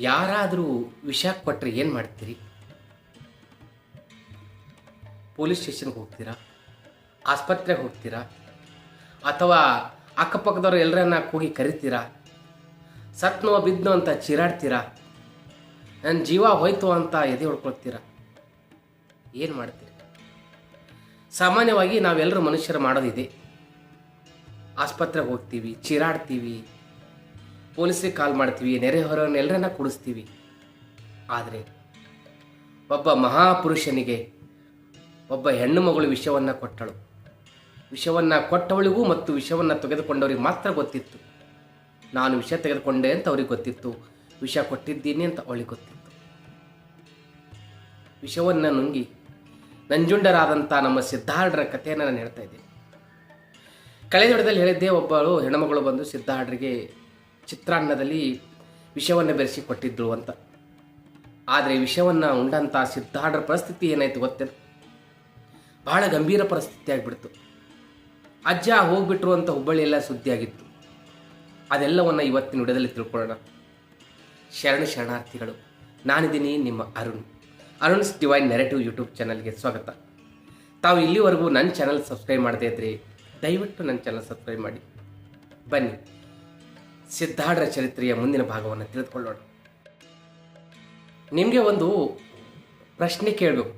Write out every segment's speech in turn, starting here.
ಯಾರಾದರೂ ವಿಷ ಕೊಟ್ಟರೆ ಏನು ಮಾಡ್ತೀರಿ? ಪೊಲೀಸ್ ಸ್ಟೇಷನ್ಗೆ ಹೋಗ್ತೀರಾ? ಆಸ್ಪತ್ರೆಗೆ ಹೋಗ್ತೀರಾ? ಅಥವಾ ಅಕ್ಕಪಕ್ಕದವ್ರು ಎಲ್ಲರನ್ನ ಕೂಗಿ ಕರಿತೀರಾ? ಸತ್ನೋ ಬಿದ್ನೋ ಅಂತ ಚೀರಾಡ್ತೀರಾ? ನನ್ನ ಜೀವ ಹೋಯ್ತು ಅಂತ ಎದೆ ಹೊಡ್ಕೊಳ್ತೀರಾ? ಏನು ಮಾಡ್ತೀರಿ? ಸಾಮಾನ್ಯವಾಗಿ ನಾವೆಲ್ಲರೂ ಮನುಷ್ಯರು ಮಾಡೋದಿದೆ. ಆಸ್ಪತ್ರೆಗೆ ಹೋಗ್ತೀವಿ, ಚೀರಾಡ್ತೀವಿ, ಪೊಲೀಸರಿಗೆ ಕಾಲ್ ಮಾಡ್ತೀವಿ, ನೆರೆಹೊರೆಯವ್ರನ್ನ ಎಲ್ಲರನ್ನ ಕೂಡಿಸ್ತೀವಿ. ಆದರೆ ಒಬ್ಬ ಮಹಾಪುರುಷನಿಗೆ ಒಬ್ಬ ಹೆಣ್ಣು ಮಗಳು ವಿಷವನ್ನು ಕೊಟ್ಟಳು. ವಿಷವನ್ನು ಕೊಟ್ಟವಳಿಗೂ ಮತ್ತು ವಿಷವನ್ನು ತೆಗೆದುಕೊಂಡವ್ರಿಗೆ ಮಾತ್ರ ಗೊತ್ತಿತ್ತು. ನಾನು ವಿಷ ತೆಗೆದುಕೊಂಡೆ ಅಂತ ಅವ್ರಿಗೆ ಗೊತ್ತಿತ್ತು, ವಿಷ ಕೊಟ್ಟಿದ್ದೀನಿ ಅಂತ ಅವಳಿಗೆ ಗೊತ್ತಿತ್ತು. ವಿಷವನ್ನು ನುಂಗಿ ನಂಜುಂಡರಾದಂಥ ನಮ್ಮ ಸಿದ್ಧಾರ್ಢರ ಕಥೆಯನ್ನು ನಾನು ಹೇಳ್ತಾ ಇದ್ದೀನಿ. ಕಳೆದ ವಿಡಿಯೋದಲ್ಲಿ ಹೇಳಿದ್ದೆ, ಒಬ್ಬಳು ಹೆಣ್ಣುಮಗಳು ಬಂದು ಸಿದ್ಧಾರ್ಢರಿಗೆ ಚಿತ್ರಾನ್ನದಲ್ಲಿ ವಿಷವನ್ನು ಬೆರೆಸಿ ಕೊಟ್ಟಿದ್ರು ಅಂತ. ಆದರೆ ವಿಷವನ್ನು ಉಂಡಂಥ ಸಿದ್ಧಾರ್ಢರ ಪರಿಸ್ಥಿತಿ ಏನಾಯಿತು ಗೊತ್ತೇನು? ಬಹಳ ಗಂಭೀರ ಪರಿಸ್ಥಿತಿ ಆಗಿಬಿಡ್ತು. ಅಜ್ಜ ಹೋಗ್ಬಿಟ್ರು ಅಂತ ಹುಬ್ಬಳ್ಳಿಯೆಲ್ಲ ಸುದ್ದಿಯಾಗಿತ್ತು. ಅದೆಲ್ಲವನ್ನು ಇವತ್ತಿನ ವಿಡಿಯೋದಲ್ಲಿ ತಿಳ್ಕೊಳ್ಳೋಣ. ಶರಣಾರ್ಥಿಗಳು, ನಾನಿದ್ದೀನಿ ನಿಮ್ಮ ಅರುಣ್ಸ್ ಡಿವೈನ್ ನೆರೆಟಿವ್ ಯೂಟ್ಯೂಬ್ ಚಾನಲ್ಗೆ ಸ್ವಾಗತ. ತಾವು ಇಲ್ಲಿವರೆಗೂ ನನ್ನ ಚಾನಲ್ ಸಬ್ಸ್ಕ್ರೈಬ್ ಮಾಡದೇ ಇದ್ದರೆ ದಯವಿಟ್ಟು ನನ್ನ ಚಾನಲ್ ಸಬ್ಸ್ಕ್ರೈಬ್ ಮಾಡಿ. ಬನ್ನಿ ಸಿದ್ಧಾರ್ಢರ ಚರಿತ್ರೆಯ ಮುಂದಿನ ಭಾಗವನ್ನು ತಿಳಿದುಕೊಳ್ಳೋಣ. ನಿಮಗೆ ಒಂದು ಪ್ರಶ್ನೆ ಕೇಳಬೇಕು.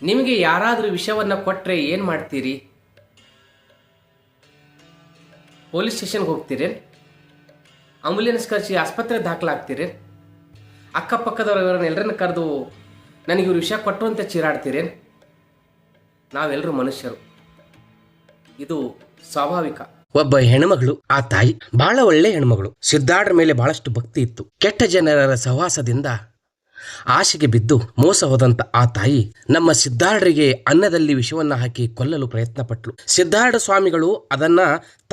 ನಿಮಗೆ ಯಾರಾದರೂ ವಿಷವನ್ನು ಕೊಟ್ಟರೆ ಏನು ಮಾಡ್ತೀರಿ? ಪೊಲೀಸ್ ಸ್ಟೇಷನ್ಗೆ ಹೋಗ್ತೀರೇನು? ಆಂಬುಲೆನ್ಸ್ ಕರೆಸಿ ಆಸ್ಪತ್ರೆಗೆ ದಾಖಲಾಗ್ತೀರೇನು? ಅಕ್ಕಪಕ್ಕದವರನ್ನ ಎಲ್ಲರನ್ನ ಕರೆದು ನನಗೆ ಇವರು ವಿಷ ಕೊಟ್ಟರು ಅಂತ ಚೀರಾಡ್ತೀರೇನು? ನಾವೆಲ್ಲರೂ ಮನುಷ್ಯರು, ಇದು ಸ್ವಾಭಾವಿಕ. ಒಬ್ಬ ಹೆಣ್ಮಗಳು, ಆ ತಾಯಿ ಬಹಳ ಒಳ್ಳೆ ಹೆಣ್ಮಗಳು. ಸಿದ್ಧಾರ್ಢರ ಮೇಲೆ ಬಹಳಷ್ಟು ಭಕ್ತಿ ಇತ್ತು. ಕೆಟ್ಟ ಜನರ ಸಹವಾಸದಿಂದ ಆಶೆಗೆ ಬಿದ್ದು ಮೋಸ ಹೋದಂತ ಆ ತಾಯಿ ನಮ್ಮ ಸಿದ್ಧಾರ್ಢರಿಗೆ ಅನ್ನದಲ್ಲಿ ವಿಷವನ್ನ ಹಾಕಿ ಕೊಲ್ಲಲು ಪ್ರಯತ್ನ ಪಟ್ಲು. ಸಿದ್ಧಾರ್ಢ ಸ್ವಾಮಿಗಳು ಅದನ್ನ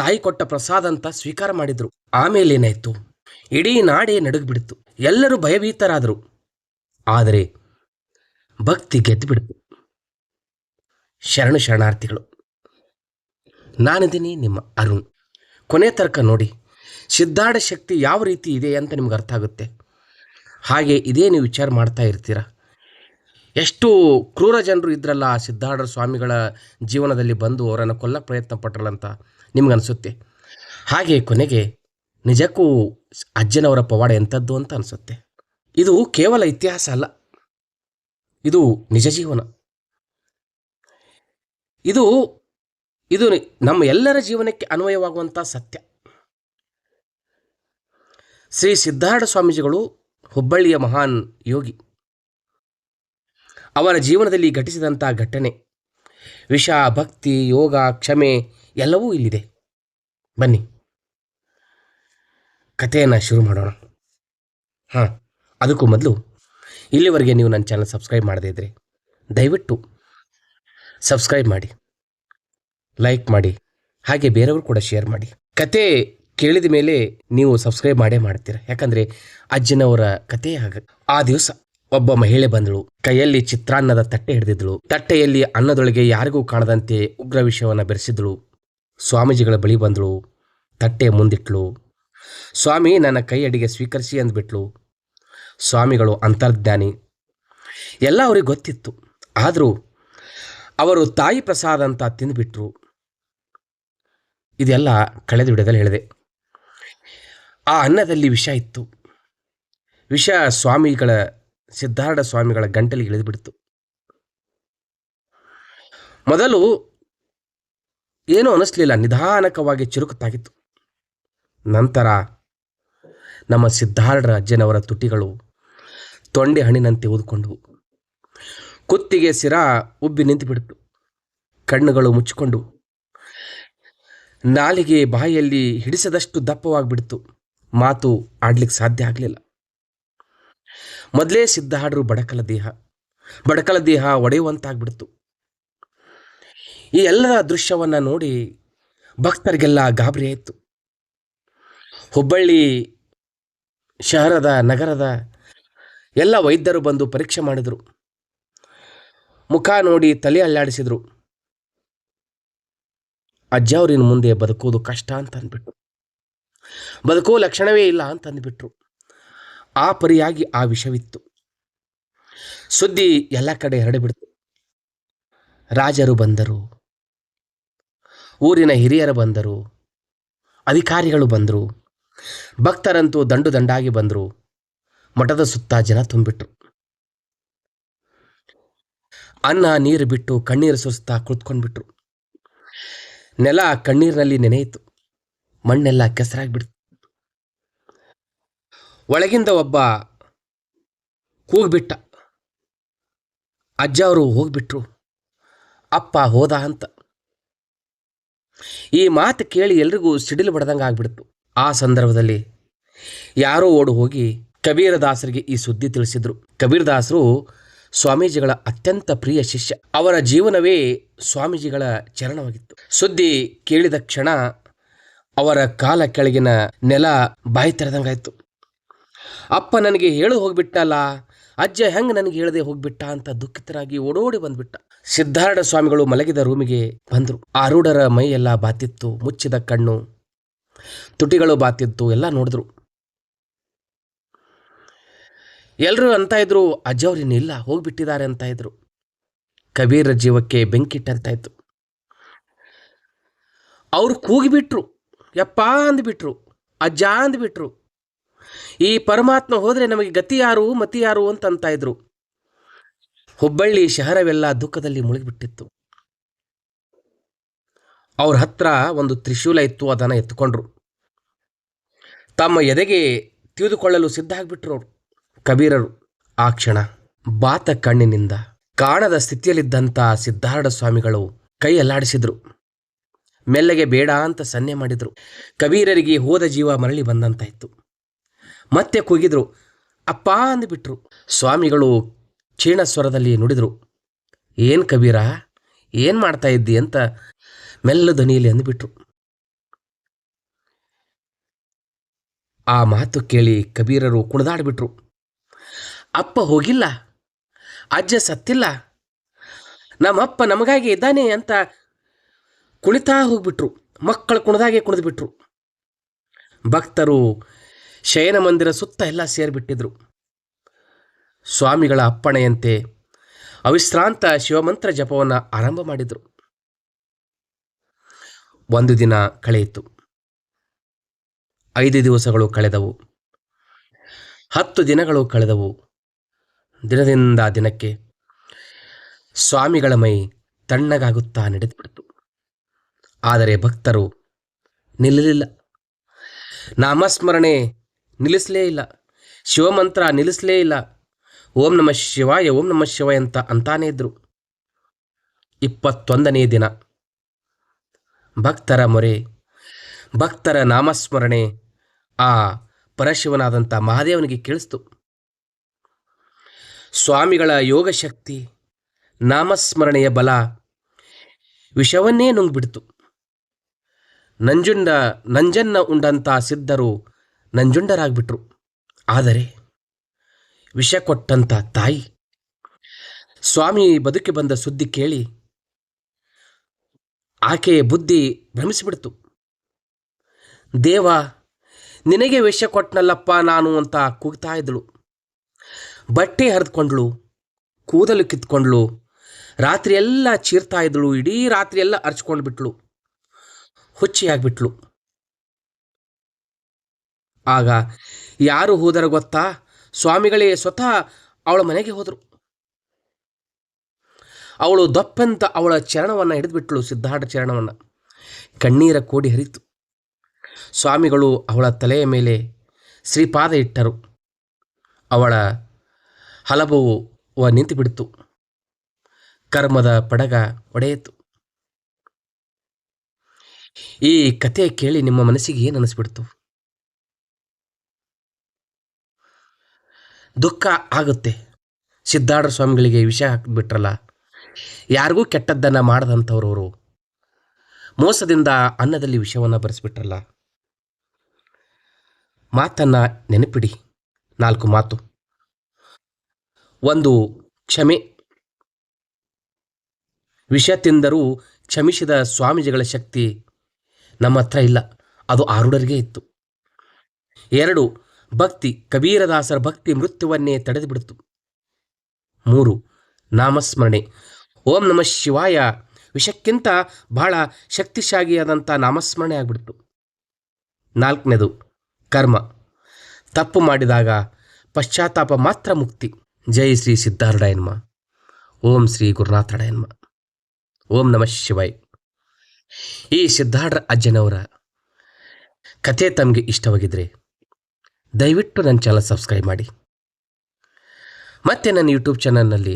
ತಾಯಿ ಕೊಟ್ಟ ಪ್ರಸಾದ ಅಂತ ಸ್ವೀಕಾರ ಮಾಡಿದ್ರು. ಆಮೇಲೆ ಏನಾಯ್ತು? ಇಡೀ ನಾಡೇ ನಡುಗ್ ಬಿಡ್ತು. ಎಲ್ಲರೂ ಭಯಭೀತರಾದರು. ಆದರೆ ಭಕ್ತಿ ಗೆದ್ದು ಬಿಡ್ತು. ಶರಣಾರ್ಥಿಗಳು, ನಾನಿದ್ದೀನಿ ನಿಮ್ಮ ಅರುಣ್. ಕೊನೆ ತನಕ ನೋಡಿ, ಸಿದ್ಧಾರ್ಢ ಶಕ್ತಿ ಯಾವ ರೀತಿ ಇದೆ ಅಂತ ನಿಮ್ಗೆ ಅರ್ಥ ಆಗುತ್ತೆ. ಹಾಗೆ ಇದೇ ನೀವು ವಿಚಾರ ಮಾಡ್ತಾ ಇರ್ತೀರ. ಎಷ್ಟು ಕ್ರೂರ ಜನರು ಇದ್ರಲ್ಲ ಸಿದ್ಧಾರ್ಢ ಸ್ವಾಮಿಗಳ ಜೀವನದಲ್ಲಿ ಬಂದು ಅವರನ್ನು ಕೊಲ್ಲಕ್ಕೆ ಪ್ರಯತ್ನ ಪಟ್ರಲ್ಲ ಅಂತ ನಿಮ್ಗನ್ಸುತ್ತೆ. ಹಾಗೆ ಕೊನೆಗೆ ನಿಜಕ್ಕೂ ಅಜ್ಜನವರ ಪವಾಡ ಎಂಥದ್ದು ಅಂತ ಅನಿಸುತ್ತೆ. ಇದು ಕೇವಲ ಇತಿಹಾಸ ಅಲ್ಲ, ಇದು ನಿಜ ಜೀವನ. ಇದು ನಮ್ಮ ಎಲ್ಲರ ಜೀವನಕ್ಕೆ ಅನ್ವಯವಾಗುವಂಥ ಸತ್ಯ. ಶ್ರೀ ಸಿದ್ಧಾರ್ಢ ಸ್ವಾಮೀಜಿಗಳು ಹುಬ್ಬಳ್ಳಿಯ ಮಹಾನ್ ಯೋಗಿ. ಅವರ ಜೀವನದಲ್ಲಿ ಘಟಿಸಿದಂಥ ಘಟನೆ, ವಿಷ, ಭಕ್ತಿ, ಯೋಗ, ಕ್ಷಮೆ ಎಲ್ಲವೂ ಇಲ್ಲಿದೆ. ಬನ್ನಿ ಕಥೆಯನ್ನು ಶುರು ಮಾಡೋಣ. ಅದಕ್ಕೂ ಮೊದಲು ಇಲ್ಲಿವರೆಗೆ ನೀವು ನನ್ನ ಚಾನಲ್ ಸಬ್ಸ್ಕ್ರೈಬ್ ಮಾಡದೇ ಇದ್ದರೆ ದಯವಿಟ್ಟು ಸಬ್ಸ್ಕ್ರೈಬ್ ಮಾಡಿ, ಲೈಕ್ ಮಾಡಿ, ಹಾಗೆ ಬೇರೆಯವರು ಕೂಡ ಶೇರ್ ಮಾಡಿ. ಕತೆ ಕೇಳಿದ ಮೇಲೆ ನೀವು ಸಬ್ಸ್ಕ್ರೈಬ್ ಮಾಡೇ ಮಾಡ್ತೀರ. ಯಾಕಂದರೆ ಅಜ್ಜನವರ ಕತೆ ಆ ದಿವಸ ಒಬ್ಬ ಮಹಿಳೆ ಬಂದಳು. ಕೈಯಲ್ಲಿ ಚಿತ್ರಾನ್ನದ ತಟ್ಟೆ ಹಿಡಿದಿದ್ದಳು. ತಟ್ಟೆಯಲ್ಲಿ ಅನ್ನದೊಳಗೆ ಯಾರಿಗೂ ಕಾಣದಂತೆ ಉಗ್ರ ವಿಷವನ್ನು ಬೆರೆಸಿದಳು. ಸ್ವಾಮೀಜಿಗಳ ಬಳಿ ಬಂದಳು. ತಟ್ಟೆ ಮುಂದಿಟ್ಲು. ಸ್ವಾಮಿ, ನನ್ನ ಕೈ ಅಡಿಗೆ ಸ್ವೀಕರಿಸಿ ಅಂದ್ಬಿಟ್ಲು. ಸ್ವಾಮಿಗಳು ಅಂತರ್ಜ್ಞಾನಿ, ಎಲ್ಲ ಅವ್ರಿಗೆ ಗೊತ್ತಿತ್ತು. ಆದರೂ ಅವರು ತಾಯಿ ಪ್ರಸಾದ ಅಂತ ತಿಂದುಬಿಟ್ರು. ಇದೆಲ್ಲ ಕಳೆದ ವಿಡಿಯೋದಲ್ಲಿ ಹೇಳಿದೆ. ಆ ಅನ್ನದಲ್ಲಿ ವಿಷ ಇತ್ತು. ವಿಷ ಸಿದ್ಧಾರ್ಢ ಸ್ವಾಮಿಗಳ ಗಂಟಲಿಗೆ ಇಳಿದುಬಿಡ್ತು. ಮೊದಲು ಏನೂ ಅನಿಸ್ಲಿಲ್ಲ, ನಿಧಾನಕವಾಗಿ ಚುರುಕುತ್ತಾಗಿತ್ತು. ನಂತರ ನಮ್ಮ ಸಿದ್ಧಾರ್ಢರ ಅಜ್ಜನವರ ತುಟಿಗಳು ತೊಂಡೆ ಹಣ್ಣಿನಂತೆ ಊದಿಕೊಂಡವು. ಕುತ್ತಿಗೆ ಸಿರ ಉಬ್ಬಿ ನಿಂತುಬಿಡ್ತು. ಕಣ್ಣುಗಳು ಮುಚ್ಚಿಕೊಂಡು ನಾಲಿಗೆ ಬಾಯಲ್ಲಿ ಹಿಡಿಸದಷ್ಟು ದಪ್ಪವಾಗಿಬಿಡ್ತು. ಮಾತು ಆಡ್ಲಿಕ್ಕೆ ಸಾಧ್ಯ ಆಗಲಿಲ್ಲ. ಮೊದಲೇ ಸಿದ್ಧಾರ್ಢರು ಬಡಕಲ ದೇಹ ಒಡೆಯುವಂತಾಗ್ಬಿಡ್ತು. ಈ ಎಲ್ಲ ದೃಶ್ಯವನ್ನು ನೋಡಿ ಭಕ್ತರಿಗೆಲ್ಲ ಗಾಬರಿ ಆಯಿತು. ಹುಬ್ಬಳ್ಳಿ ನಗರದ ಎಲ್ಲ ವೈದ್ಯರು ಬಂದು ಪರೀಕ್ಷೆ ಮಾಡಿದರು. ಮುಖ ನೋಡಿ ತಲೆ ಅಲ್ಲಾಡಿಸಿದ್ರು. ಅಜ್ಜ ಅವ್ರಿನ ಮುಂದೆ ಬದುಕೋದು ಕಷ್ಟ ಅಂತ ಅಂದ್ಬಿಟ್ರು. ಬದುಕೋ ಲಕ್ಷಣವೇ ಇಲ್ಲ ಅಂತ ಅಂದ್ಬಿಟ್ರು. ಆ ಪರಿಯಾಗಿ ಆ ವಿಷವಿತ್ತು. ಸುದ್ದಿ ಎಲ್ಲ ಕಡೆ ಹರಡಿಬಿಡ್ತು. ರಾಜರು ಬಂದರು, ಊರಿನ ಹಿರಿಯರು ಬಂದರು, ಅಧಿಕಾರಿಗಳು ಬಂದರು, ಭಕ್ತರಂತೂ ದಂಡು ದಂಡಾಗಿ ಬಂದರು. ಮಠದ ಸುತ್ತ ಜನ ತುಂಬಿಟ್ರು. ಅನ್ನ ನೀರು ಬಿಟ್ಟು ಕಣ್ಣೀರು ಸುರಿಸ್ತಾ ಕುಳಿತುಕೊಂಡ್ಬಿಟ್ರು. ನೆಲ ಕಣ್ಣೀರಿನಲ್ಲಿ ನೆನೆಯಿತು. ಮಣ್ಣೆಲ್ಲ ಕೆಸರಾಗ್ಬಿಡ್ತು. ಒಳಗಿಂದ ಒಬ್ಬ ಕೂಗ್ಬಿಟ್ಟ, ಅಜ್ಜ ಅವರು ಹೋಗ್ಬಿಟ್ರು, ಅಪ್ಪ ಹೋದ ಅಂತ. ಈ ಮಾತು ಕೇಳಿ ಎಲ್ರಿಗೂ ಸಿಡಿಲು ಬಡ್ದಂಗೆ ಆಗ್ಬಿಡ್ತು. ಆ ಸಂದರ್ಭದಲ್ಲಿ ಯಾರೋ ಓಡು ಹೋಗಿ ಕಬೀರದಾಸರಿಗೆ ಈ ಸುದ್ದಿ ತಿಳಿಸಿದ್ರು. ಕಬೀರದಾಸರು ಸ್ವಾಮೀಜಿಗಳ ಅತ್ಯಂತ ಪ್ರಿಯ ಶಿಷ್ಯ. ಅವರ ಜೀವನವೇ ಸ್ವಾಮೀಜಿಗಳ ಚರಣವಾಗಿತ್ತು. ಸುದ್ದಿ ಕೇಳಿದ ಕ್ಷಣ ಅವರ ಕಾಲ ಕೆಳಗಿನ ನೆಲ ಬಾಯಿ ತೆರೆದಂಗಾಯ್ತು. ಅಪ್ಪ ನನಗೆ ಹೇಳು ಹೋಗ್ಬಿಟ್ಟಲ್ಲ, ಅಜ್ಜ ಹೆಂಗೆ ನನಗೆ ಹೇಳದೆ ಹೋಗ್ಬಿಟ್ಟ ಅಂತ ದುಃಖಿತರಾಗಿ ಓಡೋಡಿ ಬಂದ್ಬಿಟ್ಟ. ಸಿದ್ಧಾರೂಢ ಸ್ವಾಮಿಗಳು ಮಲಗಿದ ರೂಮಿಗೆ ಬಂದರು. ಆರೂಢರ ಮೈ ಎಲ್ಲ ಬಾತಿತ್ತು, ಮುಚ್ಚಿದ ಕಣ್ಣು, ತುಟಿಗಳು ಬಾತಿತ್ತು, ಎಲ್ಲ ನೋಡಿದ್ರು. ಎಲ್ಲರೂ ಅಂತ ಇದ್ರು, ಅಜ್ಜವ್ರಿನ್ನ ಇಲ್ಲ, ಹೋಗ್ಬಿಟ್ಟಿದ್ದಾರೆ ಅಂತ ಇದ್ರು. ಕಬೀರ ಜೀವಕ್ಕೆ ಬೆಂಕಿಟ್ಟಂತಾಯ್ತು. ಅವ್ರು ಕೂಗಿಬಿಟ್ರು, ಯಪ್ಪ ಅಂದ್ಬಿಟ್ರು, ಅಜ್ಜ ಅಂದ್ಬಿಟ್ರು. ಈ ಪರಮಾತ್ಮ ಹೋದರೆ ನಮಗೆ ಗತಿ ಯಾರು ಮತಿ ಯಾರು ಅಂತ ಇದ್ರು. ಹುಬ್ಬಳ್ಳಿ ಶಹರವೆಲ್ಲ ದುಃಖದಲ್ಲಿ ಮುಳುಗಿಬಿಟ್ಟಿತ್ತು. ಅವ್ರ ಹತ್ರ ಒಂದು ತ್ರಿಶೂಲ ಇತ್ತು, ಅದನ್ನು ಎತ್ತುಕೊಂಡ್ರು. ತಮ್ಮ ಎದೆಗೆ ತಿಳಿದುಕೊಳ್ಳಲು ಸಿದ್ಧ ಆಗ್ಬಿಟ್ರು ಅವರು ಕಬೀರರು. ಆ ಕ್ಷಣ ಬಾತ ಕಣ್ಣಿನಿಂದ ಕಾಣದ ಸ್ಥಿತಿಯಲ್ಲಿದ್ದಂಥ ಸಿದ್ಧಾರೂಢ ಸ್ವಾಮಿಗಳು ಕೈ ಅಲ್ಲಾಡಿಸಿದ್ರು. ಮೆಲ್ಲಗೆ ಬೇಡ ಅಂತ ಸನ್ನೆ ಮಾಡಿದ್ರು. ಕಬೀರರಿಗೆ ಹೋದ ಜೀವ ಮರಳಿ ಬಂದಂತಾಯ್ತು. ಮತ್ತೆ ಕೂಗಿದ್ರು, ಅಪ್ಪ ಅಂದುಬಿಟ್ರು. ಸ್ವಾಮಿಗಳು ಕ್ಷೀಣ ಸ್ವರದಲ್ಲಿ ನುಡಿದ್ರು, ಏನು ಕಬೀರ, ಏನು ಮಾಡ್ತಾ ಇದ್ದಿ ಅಂತ ಮೆಲ್ಲ ಧ್ವನಿಯಲ್ಲಿ ಅಂದುಬಿಟ್ರು. ಆ ಮಾತು ಕೇಳಿ ಕಬೀರರು ಕುಣಿದಾಡ್ಬಿಟ್ರು. ಅಪ್ಪ ಹೋಗಿಲ್ಲ, ಅಜ್ಜ ಸತ್ತಿಲ್ಲ, ನಮ್ಮಪ್ಪ ನಮಗಾಗಿ ಇದ್ದಾನೆ ಅಂತ ಕುಣಿತಾ ಹೋಗ್ಬಿಟ್ರು. ಮಕ್ಕಳು ಕುಣಿದಾಗೆ ಕುಣಿದ್ಬಿಟ್ರು. ಭಕ್ತರು ಶಯನ ಮಂದಿರ ಸುತ್ತ ಎಲ್ಲ ಸೇರಿಬಿಟ್ಟಿದ್ರು. ಸ್ವಾಮಿಗಳ ಅಪ್ಪಣೆಯಂತೆ ಅವಿಶ್ರಾಂತ ಶಿವಮಂತ್ರ ಜಪವನ್ನು ಆರಂಭ ಮಾಡಿದರು. ಒಂದು ದಿನ ಕಳೆಯಿತು, 5 ದಿವಸಗಳು ಕಳೆದವು, 10 ದಿನಗಳು ಕಳೆದವು. ದಿನದಿಂದ ದಿನಕ್ಕೆ ಸ್ವಾಮಿಗಳ ಮೈ ತಣ್ಣಗಾಗುತ್ತಾ ನಡೆದುಬಿಡ್ತು. ಆದರೆ ಭಕ್ತರು ನಿಲ್ಲಲಿಲ್ಲ. ನಾಮಸ್ಮರಣೆ ನಿಲ್ಲಿಸಲೇ ಇಲ್ಲ, ಶಿವಮಂತ್ರ ನಿಲ್ಲಿಸಲೇ ಇಲ್ಲ. ಓಂ ನಮಃ ಶಿವಾಯ, ಓಂ ನಮಃ ಶಿವಾಯ ಅಂತಾನೇ ಇದ್ರು. 21ನೇ ದಿನ ಭಕ್ತರ ಮೊರೆ, ಭಕ್ತರ ನಾಮಸ್ಮರಣೆ ಆ ಪರಶಿವನಾದಂಥ ಮಹಾದೇವನಿಗೆ ಕೇಳಿಸ್ತು. ಸ್ವಾಮಿಗಳ ಯೋಗಶಕ್ತಿ, ನಾಮಸ್ಮರಣೆಯ ಬಲ ವಿಷವನ್ನೇ ನುಂಗ್ಬಿಡ್ತು. ನಂಜನ್ನ ಉಂಡಂಥ ಸಿದ್ಧರು ನಂಜುಂಡರಾಗ್ಬಿಟ್ರು. ಆದರೆ ವಿಷ ಕೊಟ್ಟಂಥ ತಾಯಿ ಸ್ವಾಮಿ ಬದುಕಿ ಬಂದ ಸುದ್ದಿ ಕೇಳಿ ಆಕೆಯ ಬುದ್ಧಿ ಭ್ರಮಿಸಿಬಿಡ್ತು. ದೇವ, ನಿನಗೆ ವಿಷ ಕೊಟ್ಟನಲ್ಲಪ್ಪ ನಾನು ಅಂತ ಕೂಗ್ತಾ ಇದ್ದಳು. ಬಟ್ಟೆ ಹರಿದುಕೊಂಡ್ಳು, ಕೂದಲು ಕಿತ್ಕೊಂಡ್ಳು, ರಾತ್ರಿಯೆಲ್ಲ ಚೀರ್ತಾ ಇದ್ದಳು, ಇಡೀ ರಾತ್ರಿಯೆಲ್ಲ ಅರ್ಚ್ಕೊಂಡು ಬಿಟ್ಳು, ಹುಚ್ಚಿಯಾಗ್ಬಿಟ್ಲು. ಆಗ ಯಾರು ಹೋದರ ಗೊತ್ತಾ? ಸ್ವಾಮಿಗಳೇ ಸ್ವತಃ ಅವಳ ಮನೆಗೆ ಹೋದರು. ಅವಳು ದಪ್ಪಂತ ಅವಳ ಚರಣವನ್ನು ಹಿಡಿದುಬಿಟ್ಳು, ಸಿದ್ಧಾರ್ಥ ಚರಣವನ್ನು. ಕಣ್ಣೀರ ಕೋಡಿ ಹರಿತು. ಸ್ವಾಮಿಗಳು ಅವಳ ತಲೆಯ ಮೇಲೆ ಶ್ರೀಪಾದ ಇಟ್ಟರು. ಅವಳ ಹಲಬವು ನಿಂತು ಬಿಡ್ತು. ಕರ್ಮದ ಪಡಗ ಒಡೆಯಿತು. ಈ ಕಥೆ ಕೇಳಿ ನಿಮ್ಮ ಮನಸ್ಸಿಗೆ ಏನು ಅನಿಸ್ಬಿಡ್ತು? ದುಃಖ ಆಗುತ್ತೆ. ಸಿದ್ಧಾರ್ಥ ಸ್ವಾಮಿಗಳಿಗೆ ವಿಷ ಹಾಕಿಬಿಟ್ರಲ್ಲ, ಯಾರಿಗೂ ಕೆಟ್ಟದ್ದನ್ನು ಮಾಡದಂಥವ್ರವರು ಮೋಸದಿಂದ ಅನ್ನದಲ್ಲಿ ವಿಷವನ್ನು ಬರೆಸ್ಬಿಟ್ರಲ್ಲ. ಮಾತನ್ನು ನೆನಪಿಡಿ, 4 ಮಾತು. ಒಂದು, ಕ್ಷಮೆ. ವಿಷ ತಿಂದರೂ ಕ್ಷಮಿಸಿದ ಸ್ವಾಮೀಜಿಗಳ ಶಕ್ತಿ ನಮ್ಮ ಹತ್ರ ಇಲ್ಲ, ಅದು ಆರೂಢರಿಗೆ ಇತ್ತು. 2, ಭಕ್ತಿ ಕಬೀರದಾಸರ ಭಕ್ತಿ ಮೃತ್ಯುವನ್ನೇ ತಡೆದುಬಿಡ್ತು. 3. ನಾಮಸ್ಮರಣೆ. ಓಂ ನಮಃ ಶಿವಾಯ ವಿಷಕ್ಕಿಂತ ಬಹಳ ಶಕ್ತಿಶಾಲಿಯಾದಂಥ ನಾಮಸ್ಮರಣೆ ಆಗಿಬಿಡ್ತು. 4ನೇದು ಕರ್ಮ. ತಪ್ಪು ಮಾಡಿದಾಗ ಪಶ್ಚಾತ್ತಾಪ ಮಾತ್ರ ಮುಕ್ತಿ. ಜೈ ಶ್ರೀ ಸಿದ್ಧಾರೂಢಾಯ ನಮಃ. ಓಂ ಶ್ರೀ ಗುರುನಾಥಾಯ ನಮಃ. ಓಂ ನಮಃ ಶಿವಾಯ. ಈ ಸಿದ್ಧಾರ್ಢ ಅಜ್ಜನವರ ಕಥೆ ತಮಗೆ ಇಷ್ಟವಾಗಿದ್ದರೆ ದಯವಿಟ್ಟು ನನ್ನ ಚಾನಲ್ ಸಬ್ಸ್ಕ್ರೈಬ್ ಮಾಡಿ. ಮತ್ತು ನನ್ನ ಯೂಟ್ಯೂಬ್ ಚಾನಲ್ನಲ್ಲಿ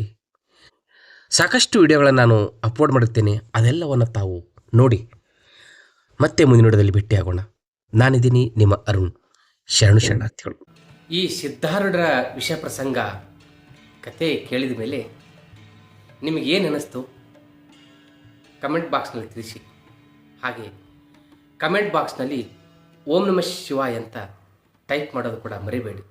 ಸಾಕಷ್ಟು ವಿಡಿಯೋಗಳನ್ನು ನಾನು ಅಪ್ಲೋಡ್ ಮಾಡುತ್ತೇನೆ. ಅದೆಲ್ಲವನ್ನು ತಾವು ನೋಡಿ ಮತ್ತೆ ಮುಂದಿನ ವಿಡಿಯೋದಲ್ಲಿ ಭೇಟಿಯಾಗೋಣ. ನಾನಿದ್ದೀನಿ ನಿಮ್ಮ ಅರುಣ್. ಶರಣು ಶರಣಾರ್ಥಿಗಳು. ಈ ಸಿದ್ಧಾರೂಢರ ವಿಷಯ ಪ್ರಸಂಗ ಕತೆ ಕೇಳಿದ ಮೇಲೆ ನಿಮಗೇನು ಅನ್ನಿಸ್ತು ಕಮೆಂಟ್ ಬಾಕ್ಸ್ನಲ್ಲಿ ತಿಳಿಸಿ. ಹಾಗೆ ಕಮೆಂಟ್ ಬಾಕ್ಸ್ನಲ್ಲಿ ಓಂ ನಮಃ ಶಿವಾಯ ಅಂತ ಟೈಪ್ ಮಾಡೋದು ಕೂಡ ಮರಿಬೇಡಿ.